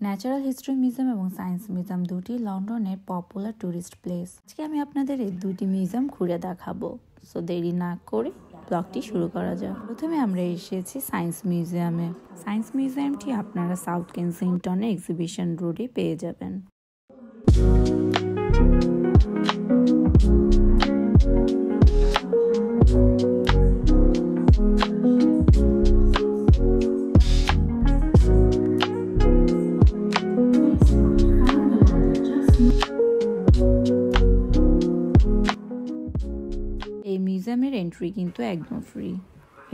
Natural history museum এবং science museum দুটি লন্ডনের পপুলার টুরিস্ট প্লেস। আজকে আমি আপনাদের এই দুটি মিউজিয়াম ঘুরে দেখাবো। সো দেরি না করে ব্লগটি শুরু করা যাক। প্রথমে আমরা এসেছি সায়েন্স মিউজিয়ামে। সায়েন্স মিউজিয়ামটি আপনারা সাউথ কেনসিংটনে এক্সিবিশন রোডে পেয়ে যাবেন। এই মিউজিয়ামের এন্ট্রি কিন্তু একদম ফ্রি।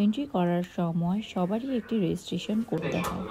এন্ট্রি করার সময় সবারই একটি রেজিস্ট্রেশন করতে হয়।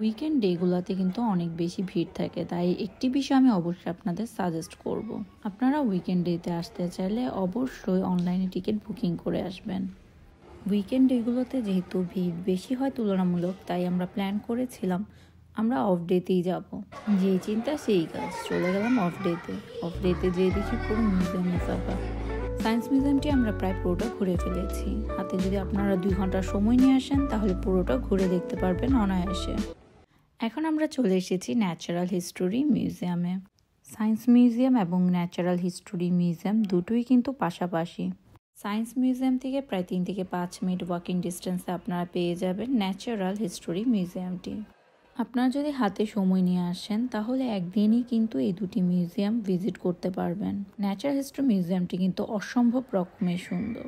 উইকেন্ড ডেগুলোতে কিন্তু অনেক বেশি ভিড় থাকে, তাই একটি বিষয় আমি অবশ্যই আপনাদের সাজেস্ট করব। আপনারা উইকেন্ড ডেতে আসতে চাইলে অবশ্যই অনলাইনে টিকিট বুকিং করে আসবেন। উইকেন্ড ডেগুলোতে যেহেতু ভিড় বেশি হয় তুলনামূলক, তাই আমরা প্ল্যান করেছিলাম আমরা অফ ডেতেই যাব। যে চিন্তা সেই কাজ, চলে গেলাম অফ ডেতে। অফ ডেতে যেয়ে দেখি পুরো মিউজিয়ামে ফাঁকা। সায়েন্স মিউজিয়ামটি আমরা প্রায় পুরোটা ঘুরে ফেলেছি। হাতে যদি আপনারা 2 ঘন্টার সময় নিয়ে আসেন তাহলে পুরোটা ঘুরে দেখতে পারবেন অনায়াসে। এখন আমরা চলে এসেছি ন্যাচারাল হিস্টোরি মিউজিয়ামে। সায়েন্স মিউজিয়াম এবং ন্যাচারাল হিস্টোরি মিউজিয়াম দুটোই কিন্তু পাশাপাশি। সায়েন্স মিউজিয়াম থেকে প্রায় 3 থেকে 5 মিনিট ওয়াকিং ডিস্টেন্সে আপনারা পেয়ে যাবেন ন্যাচারাল হিস্টোরি মিউজিয়ামটি। আপনারা যদি হাতে সময় নিয়ে আসেন তাহলে একদিনই কিন্তু এই দুটি মিউজিয়াম ভিজিট করতে পারবেন। ন্যাচারাল হিস্টোরি মিউজিয়ামটি কিন্তু অসম্ভব রকমের সুন্দর।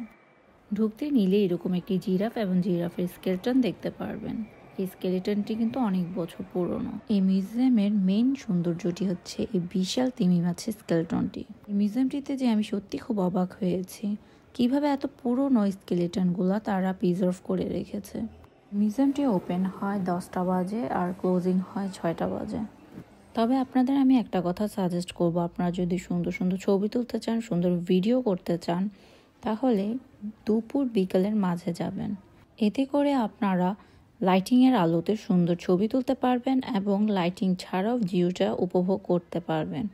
ঢুকতে নিলে এরকম একটি জিরাফ এবং জিরাফের স্কেলটন দেখতে পারবেন। এই স্কেলেটনটি কিন্তু অনেক বছর পুরনো। এই মিউজিয়ামের মেইন সৌন্দর্যটি হচ্ছে এই বিশাল তিমি মাছের স্কেলেটনটি। এই মিউজিয়ামটিতে যে আমি সত্যি খুব অবাক হয়েছি কিভাবে এত পুরনো স্কেলেটনগুলো তারা প্রিজার্ভ করে রেখেছে। মিউজিয়ামটি ওপেন হয় 10টা বাজে আর ক্লোজিং হয় 6টা বাজে। তবে আপনাদের আমি একটা কথা সাজেস্ট করব, আপনারা যদি সুন্দর সুন্দর ছবি তুলতে চান, সুন্দর ভিডিও করতে চান, তাহলে দুপুর বিকালের মাঝে যাবেন। এতে করে আপনারা লাইটিংয়ের আলোতে সুন্দর ছবি তুলতে পারবেন এবং লাইটিং ছাড়াও ভিউটা উপভোগ করতে পারবেন।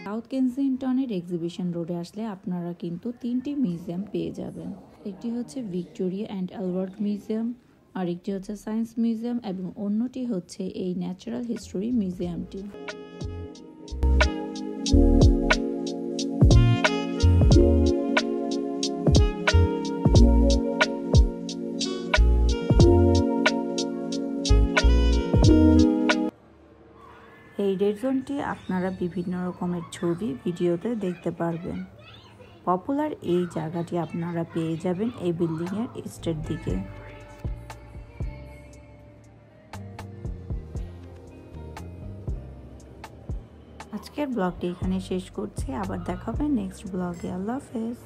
সাউথ কেনসিংটনের এক্সিবিশন রোডে আসলে আপনারা কিন্তু 3টি মিউজিয়াম পেয়ে যাবেন। একটি হচ্ছে ভিক্টোরিয়া অ্যান্ড অ্যালবার্ট মিউজিয়াম, আরেকটি হচ্ছে সায়েন্স মিউজিয়াম এবং অন্যটি হচ্ছে এই ন্যাচারাল হিস্টোরি মিউজিয়ামটি। এই রেড জোনটি আপনারা বিভিন্ন রকমের ছবি ভিডিওতে দেখতে পারবেন। পপুলার এই জায়গাটি আপনারা পেয়ে যাবেন এই বিল্ডিংয়ের ইস্টের দিকে। আজকের ব্লগটি এখানে শেষ করছি, আবার দেখা হবে নেক্সট ব্লগে। আল্লাহ হাফেজ।